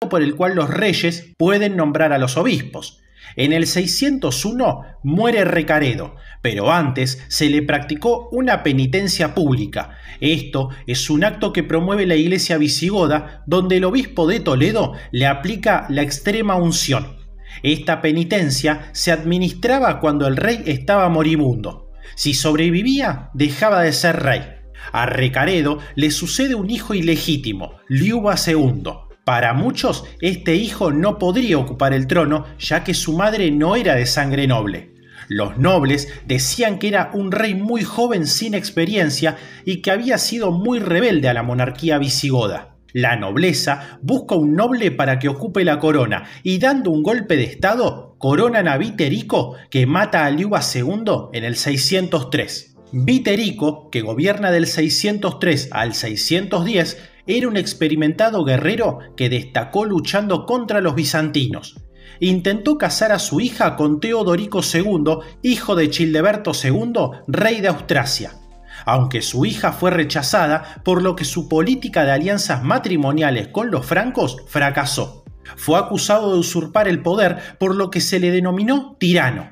por el cual los reyes pueden nombrar a los obispos. En el 601 muere Recaredo, pero antes se le practicó una penitencia pública. Esto es un acto que promueve la iglesia visigoda, donde el obispo de Toledo le aplica la extrema unción. Esta penitencia se administraba cuando el rey estaba moribundo. Si sobrevivía, dejaba de ser rey. A Recaredo le sucede un hijo ilegítimo, Liuba II. Para muchos, este hijo no podría ocupar el trono, ya que su madre no era de sangre noble. Los nobles decían que era un rey muy joven sin experiencia y que había sido muy rebelde a la monarquía visigoda. La nobleza busca un noble para que ocupe la corona y, dando un golpe de estado, coronan a Viterico, que mata a Liuba II en el 603. Viterico, que gobierna del 603 al 610, era un experimentado guerrero que destacó luchando contra los bizantinos. Intentó casar a su hija con Teodorico II, hijo de Childeberto II, rey de Austrasia. Aunque su hija fue rechazada, por lo que su política de alianzas matrimoniales con los francos fracasó. Fue acusado de usurpar el poder, por lo que se le denominó tirano.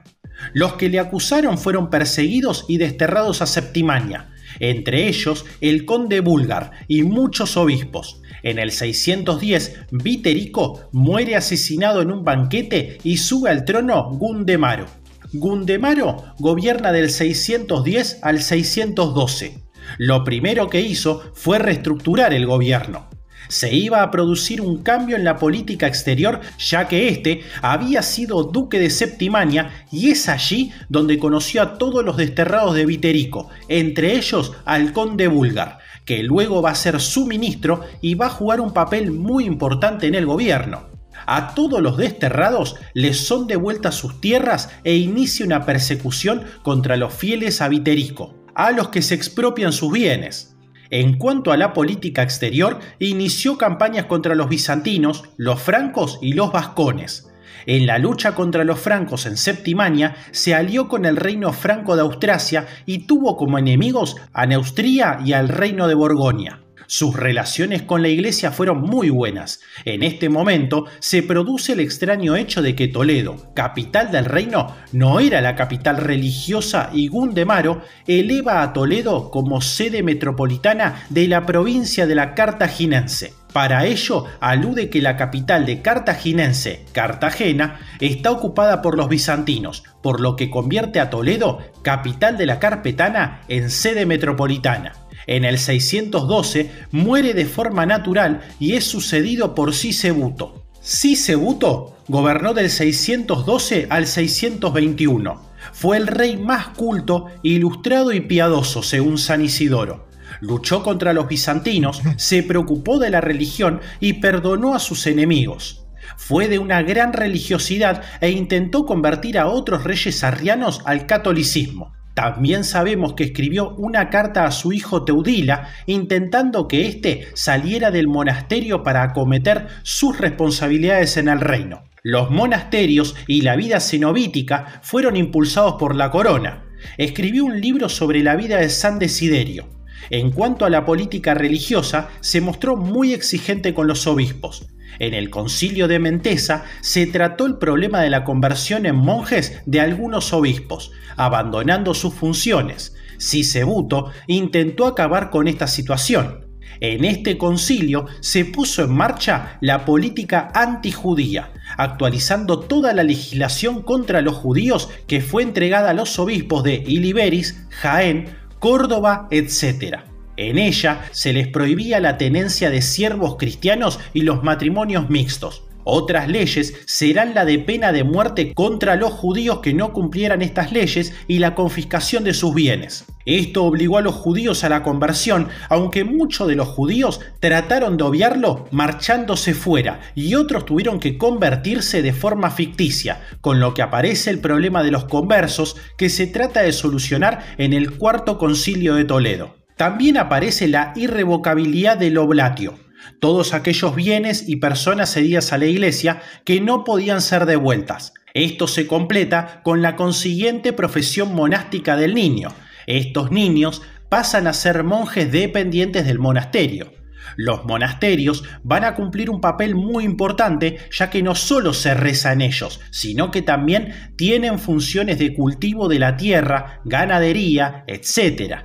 Los que le acusaron fueron perseguidos y desterrados a Septimania, entre ellos el conde Búlgar y muchos obispos. En el 610, Viterico muere asesinado en un banquete y sube al trono Gundemaro. Gundemaro gobierna del 610 al 612. Lo primero que hizo fue reestructurar el gobierno. Se iba a producir un cambio en la política exterior, ya que este había sido duque de Septimania, y es allí donde conoció a todos los desterrados de Viterico, entre ellos al conde Búlgar, que luego va a ser su ministro y va a jugar un papel muy importante en el gobierno. A todos los desterrados les son devueltas sus tierras e inicia una persecución contra los fieles a Viterico, a los que se expropian sus bienes. En cuanto a la política exterior, inició campañas contra los bizantinos, los francos y los vascones. En la lucha contra los francos en Septimania, se alió con el reino franco de Austrasia y tuvo como enemigos a Neustria y al reino de Borgoña. Sus relaciones con la iglesia fueron muy buenas. En este momento se produce el extraño hecho de que Toledo, capital del reino, no era la capital religiosa, y Gundemaro eleva a Toledo como sede metropolitana de la provincia de la Cartaginense. Para ello alude que la capital de Cartaginense, Cartagena, está ocupada por los bizantinos, por lo que convierte a Toledo, capital de la Carpetana, en sede metropolitana. En el 612 muere de forma natural y es sucedido por Sisebuto. Sisebuto gobernó del 612 al 621. Fue el rey más culto, ilustrado y piadoso, según San Isidoro. Luchó contra los bizantinos, se preocupó de la religión y perdonó a sus enemigos. Fue de una gran religiosidad e intentó convertir a otros reyes arrianos al catolicismo. También sabemos que escribió una carta a su hijo Teudila, intentando que éste saliera del monasterio para acometer sus responsabilidades en el reino. Los monasterios y la vida cenobítica fueron impulsados por la corona. Escribió un libro sobre la vida de San Desiderio. En cuanto a la política religiosa, se mostró muy exigente con los obispos. En el Concilio de Mentesa se trató el problema de la conversión en monjes de algunos obispos, abandonando sus funciones. Sisebuto intentó acabar con esta situación. En este concilio se puso en marcha la política antijudía, actualizando toda la legislación contra los judíos que fue entregada a los obispos de Iliberis, Jaén, Córdoba, etc. En ella se les prohibía la tenencia de siervos cristianos y los matrimonios mixtos. Otras leyes serán la de pena de muerte contra los judíos que no cumplieran estas leyes y la confiscación de sus bienes. Esto obligó a los judíos a la conversión, aunque muchos de los judíos trataron de obviarlo marchándose fuera y otros tuvieron que convertirse de forma ficticia, con lo que aparece el problema de los conversos, que se trata de solucionar en el Cuarto Concilio de Toledo. También aparece la irrevocabilidad del oblatio, todos aquellos bienes y personas cedidas a la iglesia que no podían ser devueltas. Esto se completa con la consiguiente profesión monástica del niño. Estos niños pasan a ser monjes dependientes del monasterio. Los monasterios van a cumplir un papel muy importante, ya que no solo se reza en ellos, sino que también tienen funciones de cultivo de la tierra, ganadería, etc.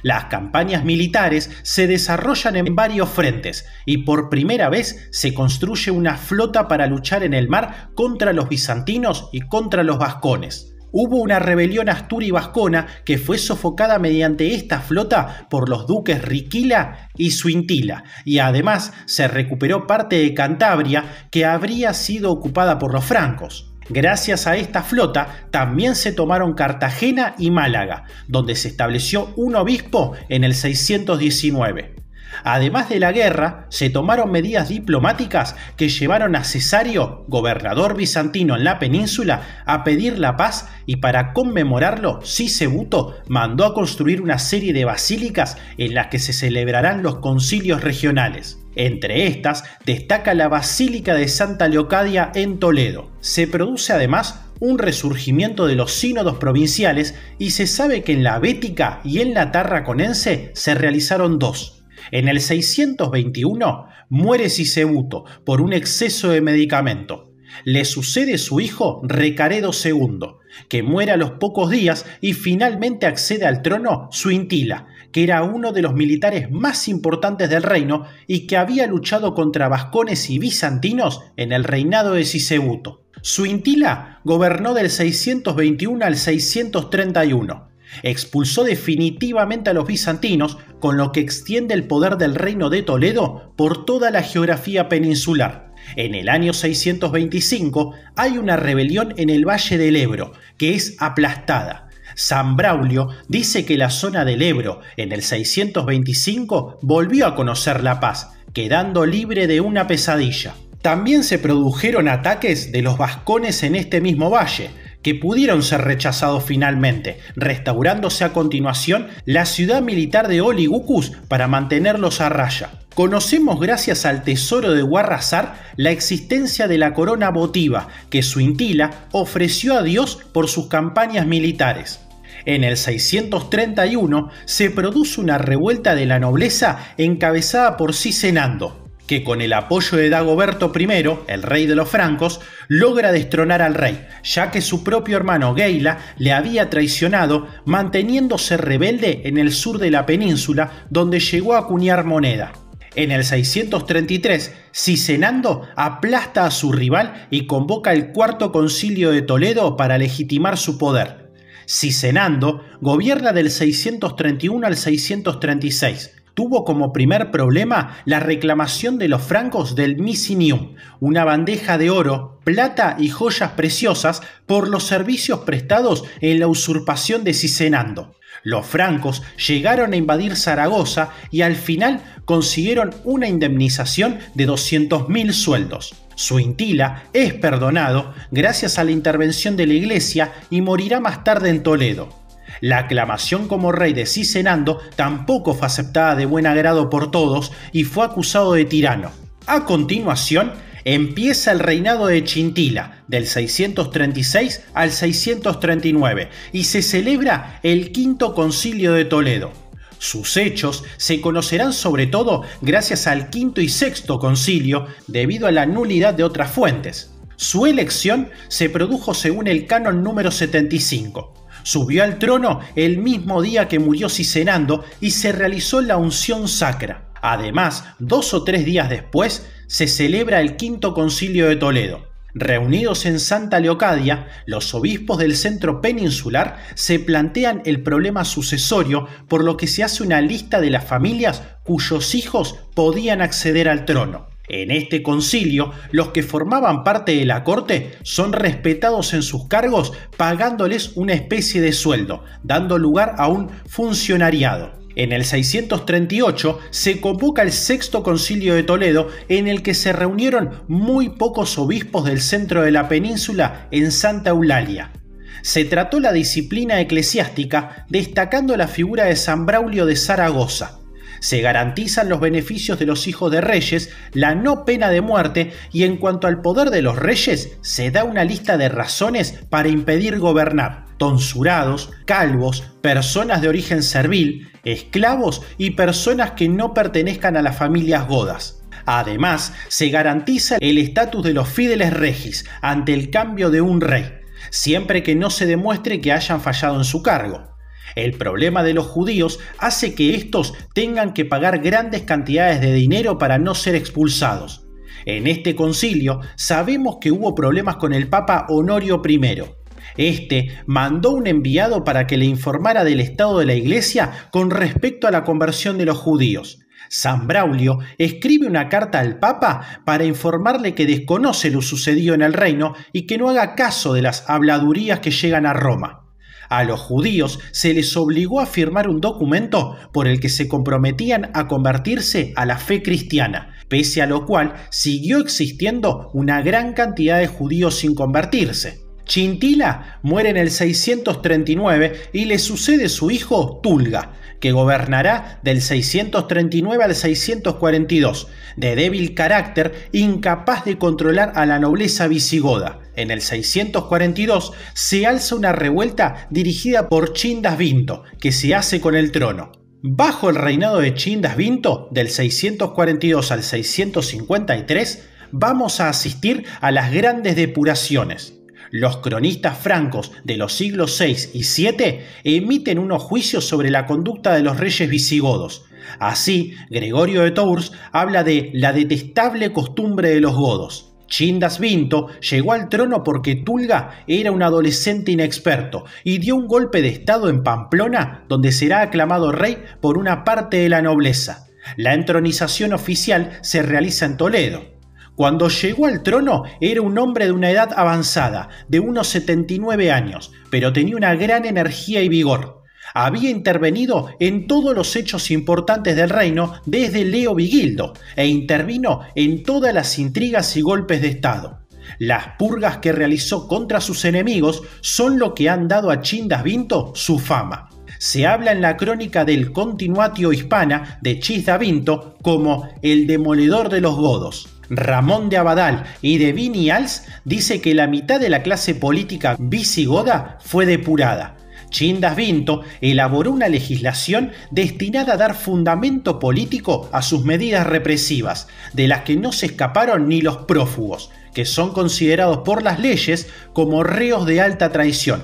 Las campañas militares se desarrollan en varios frentes y por primera vez se construye una flota para luchar en el mar contra los bizantinos y contra los vascones. Hubo una rebelión asturi-vascona que fue sofocada mediante esta flota por los duques Riquila y Suintila, y además se recuperó parte de Cantabria que habría sido ocupada por los francos. Gracias a esta flota también se tomaron Cartagena y Málaga, donde se estableció un obispo en el 619. Además de la guerra, se tomaron medidas diplomáticas que llevaron a Cesario, gobernador bizantino en la península, a pedir la paz, y para conmemorarlo, Sisebuto mandó a construir una serie de basílicas en las que se celebrarán los concilios regionales. Entre estas destaca la Basílica de Santa Leocadia en Toledo. Se produce además un resurgimiento de los sínodos provinciales y se sabe que en la Bética y en la Tarraconense se realizaron dos. En el 621 muere Sisebuto por un exceso de medicamento. Le sucede su hijo Recaredo II, que muere a los pocos días, y finalmente accede al trono Suintila, que era uno de los militares más importantes del reino y que había luchado contra vascones y bizantinos en el reinado de Sisebuto. Suintila gobernó del 621 al 631. Expulsó definitivamente a los bizantinos, con lo que extiende el poder del reino de Toledo por toda la geografía peninsular. En el año 625 hay una rebelión en el Valle del Ebro, que es aplastada. San Braulio dice que la zona del Ebro en el 625 volvió a conocer la paz, quedando libre de una pesadilla. También se produjeron ataques de los vascones en este mismo valle, que pudieron ser rechazados finalmente, restaurándose a continuación la ciudad militar de Oligucus para mantenerlos a raya. Conocemos gracias al tesoro de Guarrazar la existencia de la corona votiva que Suintila ofreció a Dios por sus campañas militares. En el 631 se produce una revuelta de la nobleza encabezada por Cisenando, que con el apoyo de Dagoberto I, el rey de los francos, logra destronar al rey, ya que su propio hermano Geila le había traicionado, manteniéndose rebelde en el sur de la península, donde llegó a acuñar moneda. En el 633, Cisenando aplasta a su rival y convoca el Cuarto Concilio de Toledo para legitimar su poder. Cisenando gobierna del 631 al 636. Tuvo como primer problema la reclamación de los francos del misinium, una bandeja de oro, plata y joyas preciosas por los servicios prestados en la usurpación de Cisenando. Los francos llegaron a invadir Zaragoza y al final consiguieron una indemnización de 200.000 sueldos. Suintila es perdonado gracias a la intervención de la iglesia y morirá más tarde en Toledo. La aclamación como rey de Cisenando tampoco fue aceptada de buen agrado por todos y fue acusado de tirano. A continuación, empieza el reinado de Chintila, del 636 al 639, y se celebra el Quinto Concilio de Toledo. Sus hechos se conocerán sobre todo gracias al Quinto y Sexto Concilio, debido a la nulidad de otras fuentes. Su elección se produjo según el canon número 75. Subió al trono el mismo día que murió Cisenando y se realizó la unción sacra. Además, 2 o 3 días después, se celebra el Quinto Concilio de Toledo. Reunidos en Santa Leocadia, los obispos del centro peninsular se plantean el problema sucesorio, por lo que se hace una lista de las familias cuyos hijos podían acceder al trono. En este concilio, los que formaban parte de la corte son respetados en sus cargos, pagándoles una especie de sueldo, dando lugar a un funcionariado. En el 638 se convoca el Sexto Concilio de Toledo, en el que se reunieron muy pocos obispos del centro de la península en Santa Eulalia. Se trató la disciplina eclesiástica, destacando la figura de San Braulio de Zaragoza. Se garantizan los beneficios de los hijos de reyes, la no pena de muerte, y en cuanto al poder de los reyes, se da una lista de razones para impedir gobernar. tonsurados, calvos, personas de origen servil, esclavos y personas que no pertenezcan a las familias godas. Además, se garantiza el estatus de los fideles regis ante el cambio de un rey, siempre que no se demuestre que hayan fallado en su cargo. El problema de los judíos hace que estos tengan que pagar grandes cantidades de dinero para no ser expulsados. En este concilio sabemos que hubo problemas con el Papa Honorio I. Este mandó un enviado para que le informara del estado de la Iglesia con respecto a la conversión de los judíos. San Braulio escribe una carta al Papa para informarle que desconoce lo sucedido en el reino y que no haga caso de las habladurías que llegan a Roma. A los judíos se les obligó a firmar un documento por el que se comprometían a convertirse a la fe cristiana, pese a lo cual siguió existiendo una gran cantidad de judíos sin convertirse. Chintila muere en el 639 y le sucede su hijo Tulga, que gobernará del 639 al 642, de débil carácter, incapaz de controlar a la nobleza visigoda. En el 642 se alza una revuelta dirigida por Chindas Vinto, que se hace con el trono. Bajo el reinado de Chindas Vinto, del 642 al 653, vamos a asistir a las grandes depuraciones. Los cronistas francos de los siglos VI y VII emiten unos juicios sobre la conducta de los reyes visigodos. Así, Gregorio de Tours habla de la detestable costumbre de los godos. Chindas Vinto llegó al trono porque Tulga era un adolescente inexperto y dio un golpe de estado en Pamplona, donde será aclamado rey por una parte de la nobleza. La entronización oficial se realiza en Toledo. Cuando llegó al trono era un hombre de una edad avanzada, de unos 79 años, pero tenía una gran energía y vigor. Había intervenido en todos los hechos importantes del reino desde Leo Vigildo e intervino en todas las intrigas y golpes de estado. Las purgas que realizó contra sus enemigos son lo que han dado a Chindas Vinto su fama. Se habla en la crónica del Continuatio Hispana de Chindas Vinto como el demoledor de los godos. Ramón de Abadal y de Vinyals dice que la mitad de la clase política visigoda fue depurada. Chindas Vinto elaboró una legislación destinada a dar fundamento político a sus medidas represivas, de las que no se escaparon ni los prófugos, que son considerados por las leyes como reos de alta traición.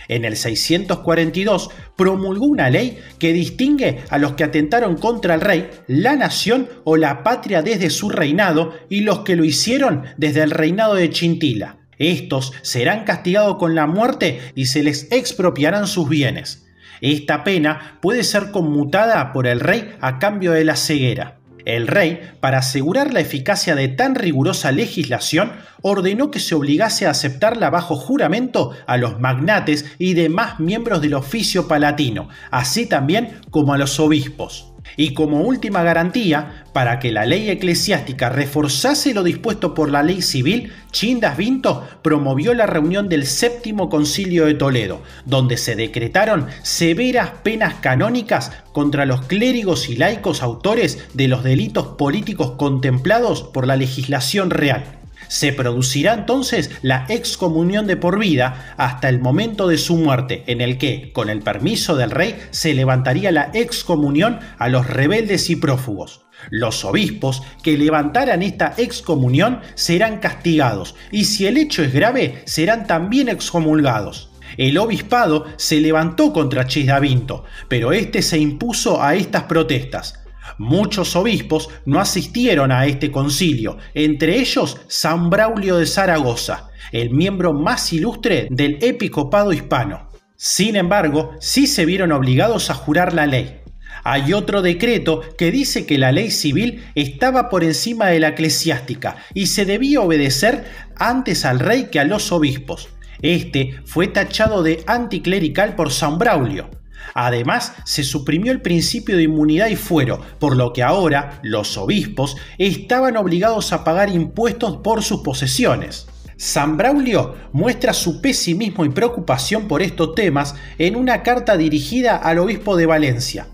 En el 642 promulgó una ley que distingue a los que atentaron contra el rey, la nación o la patria desde su reinado y los que lo hicieron desde el reinado de Chintila. Estos serán castigados con la muerte y se les expropiarán sus bienes. Esta pena puede ser conmutada por el rey a cambio de la ceguera. El rey, para asegurar la eficacia de tan rigurosa legislación, ordenó que se obligase a aceptarla bajo juramento a los magnates y demás miembros del oficio palatino, así también como a los obispos. Y como última garantía, para que la ley eclesiástica reforzase lo dispuesto por la ley civil, Chindas Vinto promovió la reunión del Séptimo Concilio de Toledo, donde se decretaron severas penas canónicas contra los clérigos y laicos autores de los delitos políticos contemplados por la legislación real. Se producirá entonces la excomunión de por vida hasta el momento de su muerte, en el que, con el permiso del rey, se levantaría la excomunión a los rebeldes y prófugos. Los obispos que levantaran esta excomunión serán castigados, y si el hecho es grave, serán también excomulgados. El obispado se levantó contra Chindas Vinto, pero este se impuso a estas protestas. Muchos obispos no asistieron a este concilio, entre ellos San Braulio de Zaragoza, el miembro más ilustre del episcopado hispano. Sin embargo, sí se vieron obligados a jurar la ley. Hay otro decreto que dice que la ley civil estaba por encima de la eclesiástica y se debía obedecer antes al rey que a los obispos. Este fue tachado de anticlerical por San Braulio. Además, se suprimió el principio de inmunidad y fuero, por lo que ahora los obispos estaban obligados a pagar impuestos por sus posesiones. San Braulio muestra su pesimismo y preocupación por estos temas en una carta dirigida al obispo de Valencia.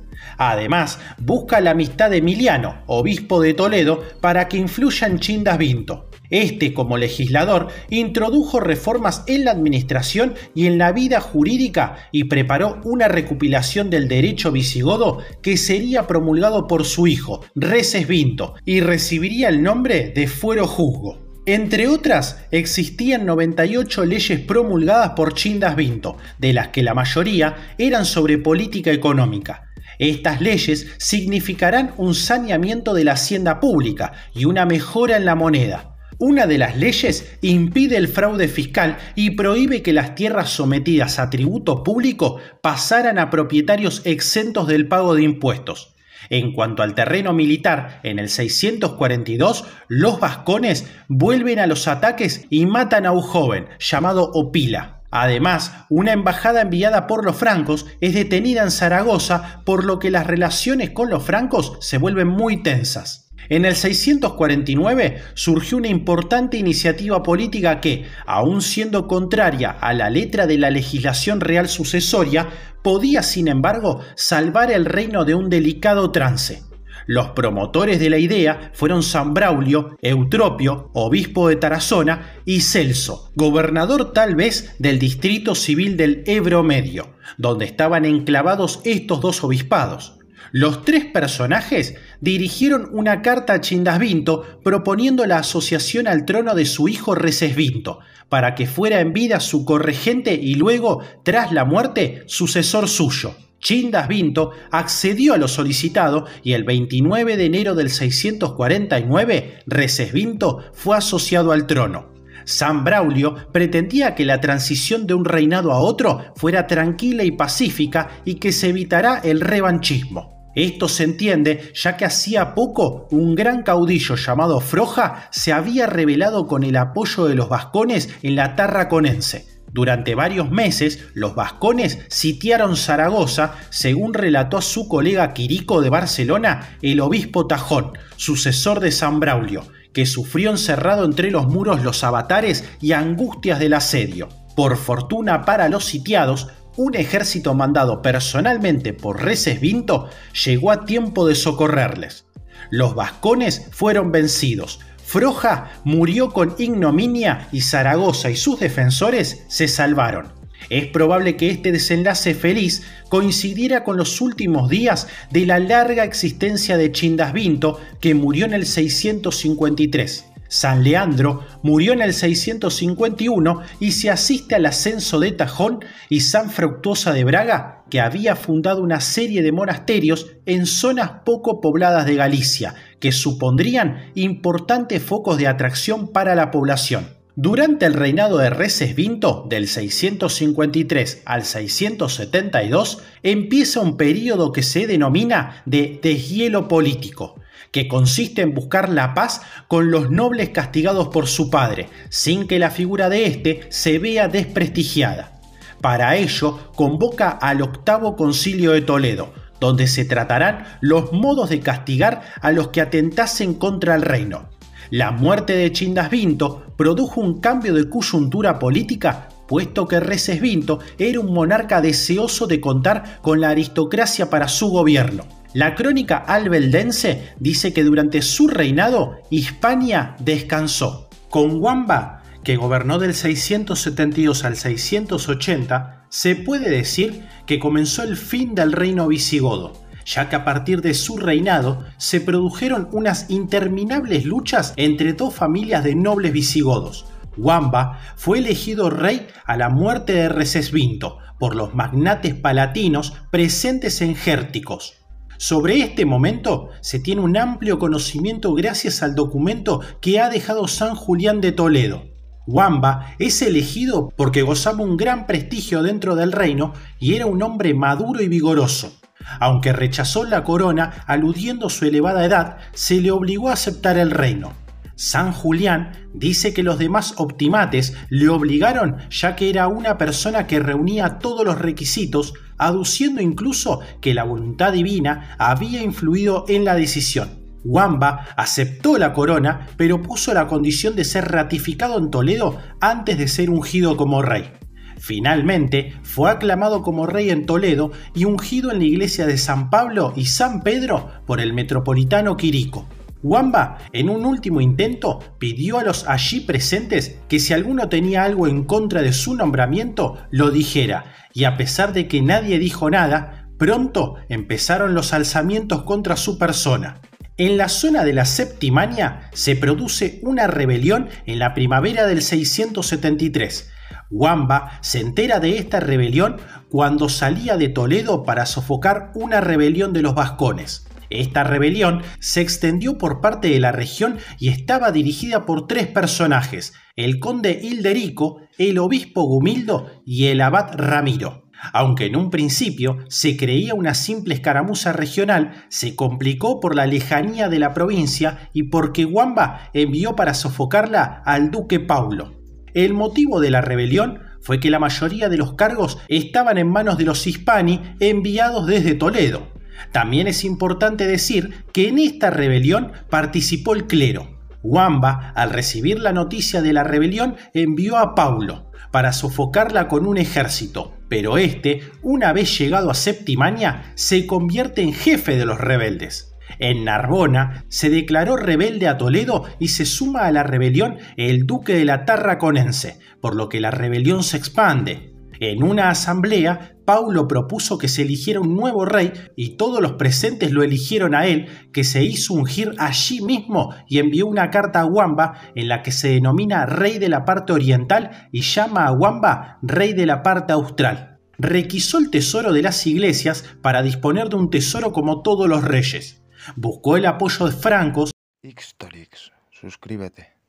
Además, busca la amistad de Emiliano, obispo de Toledo, para que influya en Chindas Vinto. Este, como legislador, introdujo reformas en la administración y en la vida jurídica y preparó una recopilación del derecho visigodo que sería promulgado por su hijo, Reces Vinto, y recibiría el nombre de Fuero Juzgo. Entre otras, existían 98 leyes promulgadas por Chindas Vinto, de las que la mayoría eran sobre política económica. Estas leyes significarán un saneamiento de la hacienda pública y una mejora en la moneda. Una de las leyes impide el fraude fiscal y prohíbe que las tierras sometidas a tributo público pasaran a propietarios exentos del pago de impuestos. En cuanto al terreno militar, en el 642, los vascones vuelven a los ataques y matan a un joven llamado Opila. Además, una embajada enviada por los francos es detenida en Zaragoza, por lo que las relaciones con los francos se vuelven muy tensas. En el 649 surgió una importante iniciativa política que, aun siendo contraria a la letra de la legislación real sucesoria, podía sin embargo salvar el reino de un delicado trance. Los promotores de la idea fueron San Braulio, Eutropio, obispo de Tarazona, y Celso, gobernador tal vez del distrito civil del Ebro Medio, donde estaban enclavados estos dos obispados. Los tres personajes dirigieron una carta a Chindas Vinto proponiendo la asociación al trono de su hijo Reces Vinto, para que fuera en vida su corregente y luego, tras la muerte, sucesor suyo. Chindas Vinto accedió a lo solicitado y el 29 de enero del 649 Reces Vinto fue asociado al trono. San Braulio pretendía que la transición de un reinado a otro fuera tranquila y pacífica y que se evitará el revanchismo. Esto se entiende ya que hacía poco un gran caudillo llamado Froja se había rebelado con el apoyo de los vascones en la Tarraconense. Durante varios meses, los vascones sitiaron Zaragoza, según relató a su colega Quirico de Barcelona, el obispo Tajón, sucesor de San Braulio, que sufrió encerrado entre los muros los avatares y angustias del asedio. Por fortuna para los sitiados, un ejército mandado personalmente por Reces Vinto llegó a tiempo de socorrerles. Los vascones fueron vencidos. Froja murió con ignominia y Zaragoza y sus defensores se salvaron. Es probable que este desenlace feliz coincidiera con los últimos días de la larga existencia de Chindas Vinto, que murió en el 653. San Leandro murió en el 651 y se asiste al ascenso de Tajón y San Fructuosa de Braga, que había fundado una serie de monasterios en zonas poco pobladas de Galicia, que supondrían importantes focos de atracción para la población. Durante el reinado de Reces Vinto, del 653 al 672, empieza un período que se denomina de deshielo político, que consiste en buscar la paz con los nobles castigados por su padre, sin que la figura de éste se vea desprestigiada. Para ello, convoca al octavo concilio de Toledo, donde se tratarán los modos de castigar a los que atentasen contra el reino. La muerte de Chindas Vinto produjo un cambio de coyuntura política, puesto que Reces Vinto era un monarca deseoso de contar con la aristocracia para su gobierno. La crónica albeldense dice que durante su reinado Hispania descansó. Con Wamba, que gobernó del 672 al 680, se puede decir que comenzó el fin del reino visigodo, ya que a partir de su reinado se produjeron unas interminables luchas entre dos familias de nobles visigodos. Wamba fue elegido rey a la muerte de Reces Vinto por los magnates palatinos presentes en Gérticos. Sobre este momento se tiene un amplio conocimiento gracias al documento que ha dejado San Julián de Toledo. Wamba es elegido porque gozaba un gran prestigio dentro del reino y era un hombre maduro y vigoroso. Aunque rechazó la corona aludiendo su elevada edad, se le obligó a aceptar el reino. San Julián dice que los demás optimates le obligaron ya que era una persona que reunía todos los requisitos, aduciendo incluso que la voluntad divina había influido en la decisión. Wamba aceptó la corona, pero puso la condición de ser ratificado en Toledo antes de ser ungido como rey. Finalmente, fue aclamado como rey en Toledo y ungido en la iglesia de San Pablo y San Pedro por el metropolitano Quirico. Wamba, en un último intento, pidió a los allí presentes que si alguno tenía algo en contra de su nombramiento, lo dijera, y a pesar de que nadie dijo nada, pronto empezaron los alzamientos contra su persona. En la zona de la Septimania se produce una rebelión en la primavera del 673. Wamba se entera de esta rebelión cuando salía de Toledo para sofocar una rebelión de los vascones. Esta rebelión se extendió por parte de la región y estaba dirigida por tres personajes: el conde Hilderico, el obispo Gumildo y el abad Ramiro. Aunque en un principio se creía una simple escaramuza regional, se complicó por la lejanía de la provincia y porque Wamba envió para sofocarla al duque Paulo. El motivo de la rebelión fue que la mayoría de los cargos estaban en manos de los hispani enviados desde Toledo. También es importante decir que en esta rebelión participó el clero. Wamba, al recibir la noticia de la rebelión, envió a Paulo para sofocarla con un ejército, pero este, una vez llegado a Septimania, se convierte en jefe de los rebeldes. En Narbona se declaró rebelde a Toledo y se suma a la rebelión el duque de la Tarraconense, por lo que la rebelión se expande. En una asamblea, Paulo propuso que se eligiera un nuevo rey y todos los presentes lo eligieron a él, que se hizo ungir allí mismo y envió una carta a Wamba en la que se denomina rey de la parte oriental y llama a Wamba rey de la parte austral. Requisó el tesoro de las iglesias para disponer de un tesoro como todos los reyes. Buscó el apoyo de francos. Xtorix, suscríbete.